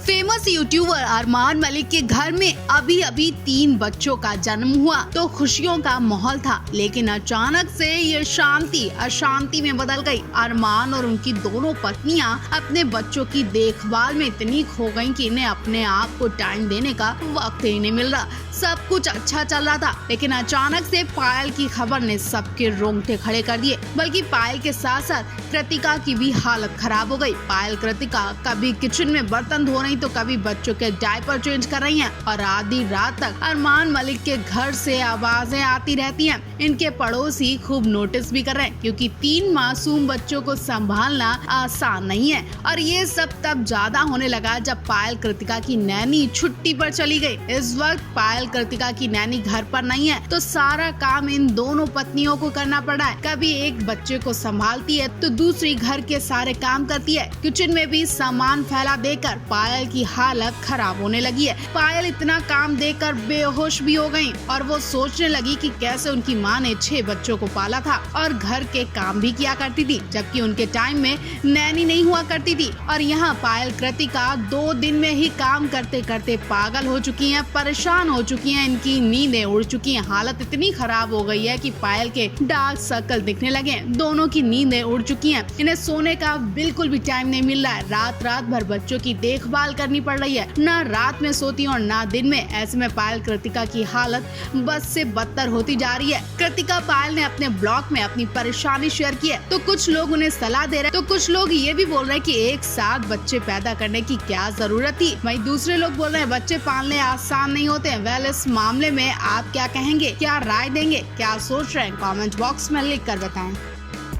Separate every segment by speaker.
Speaker 1: Famous YouTuber Armaan Malik के घर में अभी अभी 3 बच्चों का जन्म हुआ तो खुशियों का माहौल था, लेकिन अचानक से ये शांति अशांति में बदल गई। अरमान और उनकी दोनों पत्नियां अपने बच्चों की देखभाल में इतनी खो गईं कि इन्हें अपने आप को टाइम देने का वक्त ही नहीं मिल रहा। सब कुछ अच्छा चल रहा था, लेकिन अचानक से पायल की खबर ने सबके रोंगटे खड़े कर दिए। बल्कि पायल के साथ साथ कृतिका की भी हालत खराब हो गई। पायल कृतिका कभी किचन में बर्तन धो रही तो कभी बच्चों के डायपर चेंज कर रही हैं और आधी रात तक अरमान मलिक के घर से आवाजें आती रहती हैं। इनके पड़ोसी खूब नोटिस भी कर रहे हैं, क्योंकि 3 मासूम बच्चों को संभालना आसान नहीं है। और ये सब तब ज्यादा होने लगा जब पायल कृतिका की नैनी छुट्टी पर चली गई। इस वक्त पायल कृतिका की नैनी घर पर नहीं है, तो सारा काम इन दोनों पत्नियों को करना पड़ा है। कभी एक बच्चे को संभालती है तो दूसरी घर के सारे काम करती है। किचन में भी सामान फैला देकर पायल की हालत खराब होने लगी है। पायल इतना काम देकर बेहोश भी हो गयी और वो सोचने लगी कि कैसे उनकी माँ ने 6 बच्चों को पाला था और घर के काम भी किया करती थी, जबकि उनके टाइम में नैनी नहीं हुआ करती थी। और यहाँ पायल कृतिका 2 दिन में ही काम करते करते पागल हो चुकी हैं, परेशान हो चुकी हैं, इनकी नींदें उड़ चुकी हैं। हालत इतनी खराब हो गई है कि पायल के डार्क सर्कल दिखने लगे हैं। दोनों की नींदें उड़ चुकी हैं। इन्हें सोने का बिल्कुल भी टाइम नहीं मिल रहा है। रात भर बच्चों की देखभाल करनी पड़ रही है, ना रात में सोती और ना दिन में। ऐसे में पायल कृतिका की हालत बस से बदतर होती जा रही है। कृतिका पायल ने अपने ब्लॉग में अपनी परेशानी शेयर की है, तो कुछ लोग उन्हें सलाह दे रहे हैं, तो कुछ लोग ये भी बोल रहे हैं कि एक साथ बच्चे पैदा करने की क्या जरूरत थी। वहीं दूसरे लोग बोल रहे हैं बच्चे पालने आसान नहीं होते हैं। वेल, इस मामले में आप क्या कहेंगे, क्या राय देंगे, क्या सोच रहे हैं, कमेंट बॉक्स में लिख कर बताएं।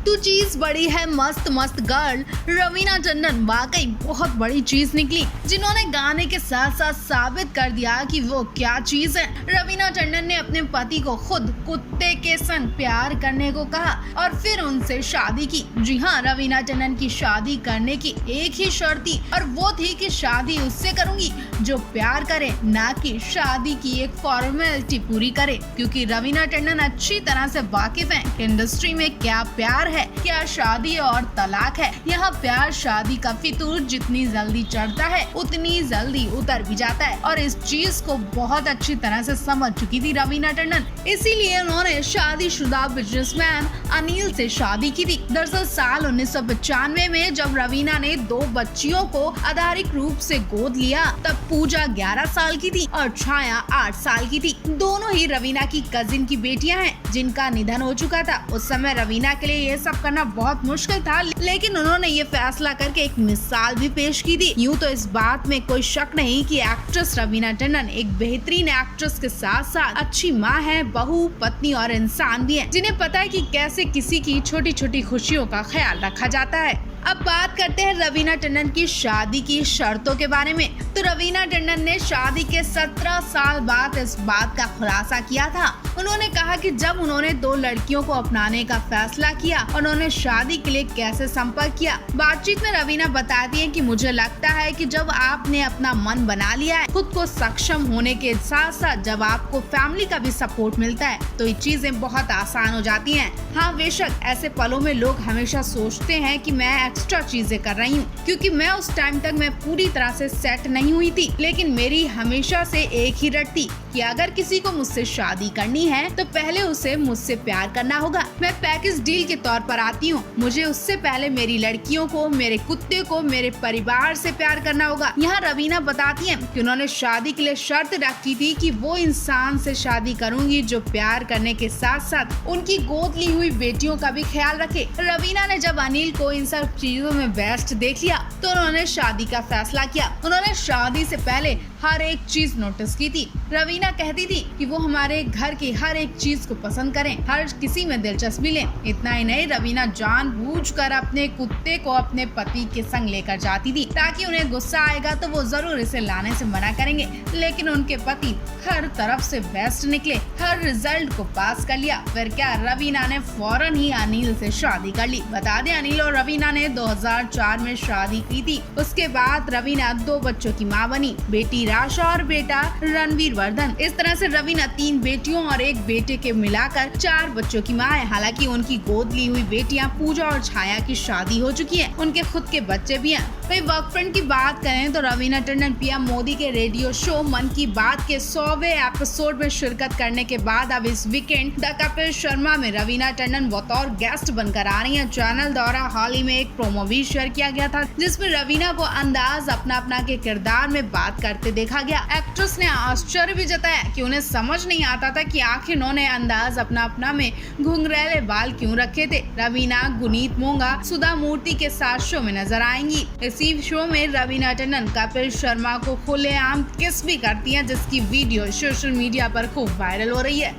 Speaker 1: तो चीज बड़ी है मस्त मस्त गर्ल रवीना टंडन वाकई बहुत बड़ी चीज निकली, जिन्होंने गाने के साथ साथ साबित कर दिया कि वो क्या चीज है। रवीना टंडन ने अपने पति को खुद कुत्ते के संग प्यार करने को कहा और फिर उनसे शादी की। जी हाँ, रवीना टंडन की शादी करने की एक ही शर्त थी और वो थी कि शादी उससे करूंगी जो प्यार करे, ना कि शादी की एक फॉर्मेलिटी पूरी करे। क्योंकि रवीना टंडन अच्छी तरह से वाकिफ है कि इंडस्ट्री में क्या प्यार है, क्या शादी और तलाक है। यहाँ प्यार शादी का फितूर जितनी जल्दी चढ़ता है उतनी जल्दी उतर भी जाता है, और इस चीज को बहुत अच्छी तरह से समझ चुकी थी रवीना टंडन। इसीलिए उन्होंने शादीशुदा बिजनेसमैन अनिल से शादी की थी। दरअसल साल 1995 में जब रवीना ने 2 बच्चियों को आधारिक रूप से गोद लिया, तब पूजा 11 साल की थी और छाया 8 साल की थी। दोनों ही रवीना की कजिन की बेटियां हैं, जिनका निधन हो चुका था। उस समय रवीना के लिए ये सब करना बहुत मुश्किल था, लेकिन उन्होंने ये फैसला करके एक मिसाल भी पेश की थी। यूँ तो इस बात में कोई शक नहीं कि एक्ट्रेस रवीना टंडन एक बेहतरीन एक्ट्रेस के साथ साथ अच्छी माँ है, बहू, पत्नी और इंसान भी है, जिन्हें पता है कि कैसे किसी की छोटी छोटी खुशियों का ख्याल रखा जाता है। अब बात करते हैं रवीना टंडन की शादी की शर्तों के बारे में। तो रवीना टंडन ने शादी के 17 साल बाद इस बात का खुलासा किया था। उन्होंने कहा कि जब उन्होंने 2 लड़कियों को अपनाने का फैसला किया, उन्होंने शादी के लिए कैसे संपर्क किया। बातचीत में रवीना बताती है कि मुझे लगता है कि जब आपने अपना मन बना लिया है, खुद को सक्षम होने के साथ साथ जब आपको फैमिली का भी सपोर्ट मिलता है, तो ये चीजें बहुत आसान हो जाती हैं। हाँ, बेशक ऐसे पलों में लोग हमेशा सोचते हैं कि मैं एक्स्ट्रा चीजें कर रही हूँ, क्योंकि मैं उस टाइम तक मैं पूरी तरह से सेट नहीं हुई थी। लेकिन मेरी हमेशा से एक ही रट थी कि अगर किसी को मुझसे शादी करनी है तो पहले उसे मुझसे प्यार करना होगा। मैं पैकेज डील के तौर पर आती हूँ। मुझे उससे पहले मेरी लड़कियों को, मेरे कुत्ते को, मेरे परिवार से प्यार करना होगा। यहाँ रवीना बताती है कि उन्होंने शादी के लिए शर्त रखी थी कि वो इंसान से शादी करूंगी जो प्यार करने के साथ साथ उनकी गोद ली हुई बेटियों का भी ख्याल रखे। रवीना ने जब अनिल को इन सब चीजों में बेस्ट देख लिया तो उन्होंने शादी का फैसला किया। उन्होंने शादी से पहले हर एक चीज नोटिस की थी। रवीना कहती थी कि वो हमारे घर की हर एक चीज को पसंद करें, हर किसी में दिलचस्पी लें। इतना ही नहीं, रवीना जानबूझकर अपने कुत्ते को अपने पति के संग लेकर जाती थी, ताकि उन्हें गुस्सा आएगा तो वो जरूर इसे लाने से मना करेंगे। लेकिन उनके पति हर तरफ से बेस्ट निकले, हर रिजल्ट को पास कर लिया। फिर क्या, रवीना ने फौरन ही अनिल से शादी कर ली। बता दें, अनिल और रवीना ने 2004 में शादी की थी। उसके बाद रवीना 2 बच्चों की माँ बनी, बेटी राशा और बेटा रणवीर वर्धन। इस तरह से रवीना 3 बेटियों और 1 बेटे के मिलाकर 4 बच्चों की माँ है। हालांकि उनकी गोद ली हुई बेटियां पूजा और छाया की शादी हो चुकी है, उनके खुद के बच्चे भी हैं। वहीं वर्क फ्रंट की बात करें तो रवीना टंडन पीएम मोदी के रेडियो शो मन की बात के 100वें एपिसोड में शिरकत करने के बाद अब इस वीकेंड द कपिल शर्मा में रवीना टंडन बतौर गेस्ट बनकर आ रही हैं। चैनल द्वारा हाल ही में एक प्रोमो भी शेयर किया गया था जिसमें रवीना को अंदाज अपना के किरदार में बात करते देखा गया। एक्ट्रेस ने आश्चर्य भी जताया कि उन्हें समझ नहीं आता था कि आखिर उन्होंने अंदाज अपना में घुंघरैले बाल क्यों रखे थे। रवीना गुनीत मोंगा सुधा मूर्ति के साथ शो में नजर आएंगी। इसी शो में रवीना टंडन कपिल शर्मा को खुलेआम किस भी करती हैं, जिसकी वीडियो सोशल मीडिया पर खूब वायरल हो रही है।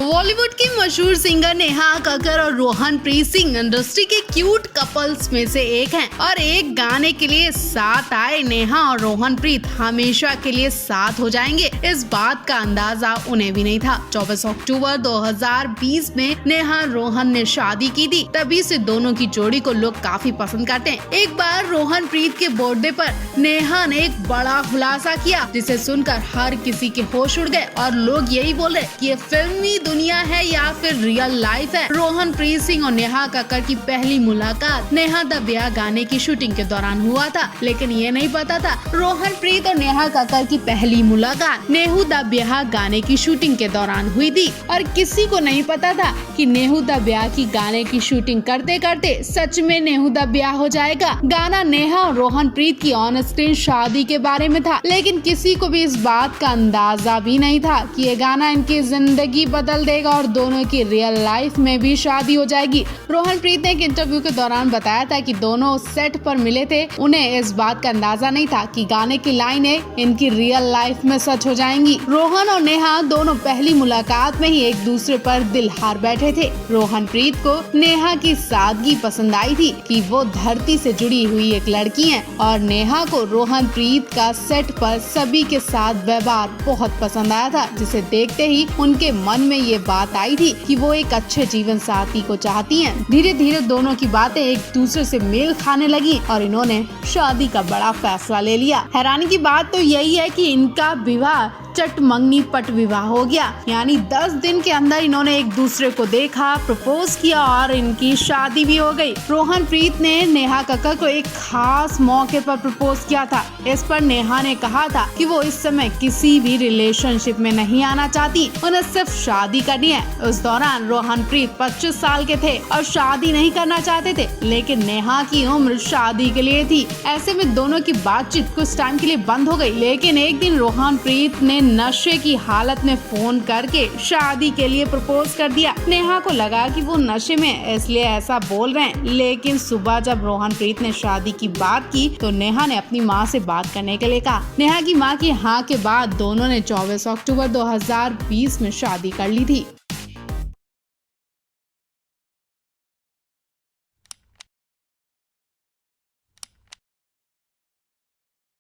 Speaker 1: बॉलीवुड की मशहूर सिंगर नेहा कक्कर और रोहन प्रीत सिंह इंडस्ट्री के क्यूट कपल्स में से एक हैं और एक गाने के लिए साथ आए नेहा और रोहन प्रीत हमेशा के लिए साथ हो जाएंगे, इस बात का अंदाजा उन्हें भी नहीं था। 24 अक्टूबर 2020 में नेहा रोहन ने शादी की थी, तभी से दोनों की जोड़ी को लोग काफी पसंद करते हैं। एक बार रोहन प्रीत के बर्थडे पर नेहा ने एक बड़ा खुलासा किया जिसे सुनकर हर किसी के होश उड़ गए और लोग यही बोले कि ये फिल्मी दुनिया है या फिर रियल लाइफ है। रोहन प्रीत सिंह और नेहा कक्कर की पहली मुलाकात नेहा द ब्याह गाने की शूटिंग के दौरान हुआ था, लेकिन ये नहीं पता था रोहन प्रीत और नेहा कक्कर की पहली मुलाकात नेहू द ब्याह गाने की शूटिंग के दौरान हुई थी और किसी को नहीं पता था कि नेहू द ब्याह की गाने की शूटिंग करते करते सच में नेहू द ब्याह हो जाएगा। गाना नेहा और रोहन प्रीत की ऑन स्क्रीन शादी के बारे में था, लेकिन किसी को भी इस बात का अंदाजा भी नहीं था कि ये गाना इनकी जिंदगी बदल देगा और दोनों की रियल लाइफ में भी शादी हो जाएगी। रोहन प्रीत ने एक इंटरव्यू के दौरान बताया था कि दोनों सेट पर मिले थे, उन्हें इस बात का अंदाजा नहीं था कि गाने की लाइनें इनकी रियल लाइफ में सच हो जाएंगी। रोहन और नेहा दोनों पहली मुलाकात में ही एक दूसरे पर दिल हार बैठे थे। रोहन प्रीत को नेहा की सादगी पसंद आई थी कि वो धरती से जुड़ी हुई एक लड़की है और नेहा को रोहन प्रीत का सेट पर सभी के साथ व्यवहार बहुत पसंद आया था, जिसे देखते ही उनके मन में ये बात आई थी कि वो एक अच्छे जीवन साथी को चाहती हैं। धीरे धीरे दोनों की बातें एक दूसरे से मेल खाने लगी और इन्होंने शादी का बड़ा फैसला ले लिया। हैरानी की बात तो यही है कि इनका विवाह चट मंगनी पट विवाह हो गया, यानी 10 दिन के अंदर इन्होंने एक दूसरे को देखा, प्रपोज किया और इनकी शादी भी हो गई। रोहन प्रीत ने नेहा कक्कर को एक खास मौके पर प्रपोज किया था। इस पर नेहा ने कहा था कि वो इस समय किसी भी रिलेशनशिप में नहीं आना चाहती, उन्हें सिर्फ शादी करनी है। उस दौरान रोहन प्रीत 25 साल के थे और शादी नहीं करना चाहते थे, लेकिन नेहा की उम्र शादी के लिए थी। ऐसे में दोनों की बातचीत कुछ टाइम के लिए बंद हो गई, लेकिन एक दिन रोहन प्रीत ने नशे की हालत में फोन करके शादी के लिए प्रपोज कर दिया। नेहा को लगा कि वो नशे में इसलिए ऐसा बोल रहे हैं, लेकिन सुबह जब रोहन प्रीत ने शादी की बात की तो नेहा ने अपनी माँ से बात करने के लिए कहा। नेहा की माँ की हाँ के बाद दोनों ने 24 अक्टूबर 2020 में शादी कर ली थी।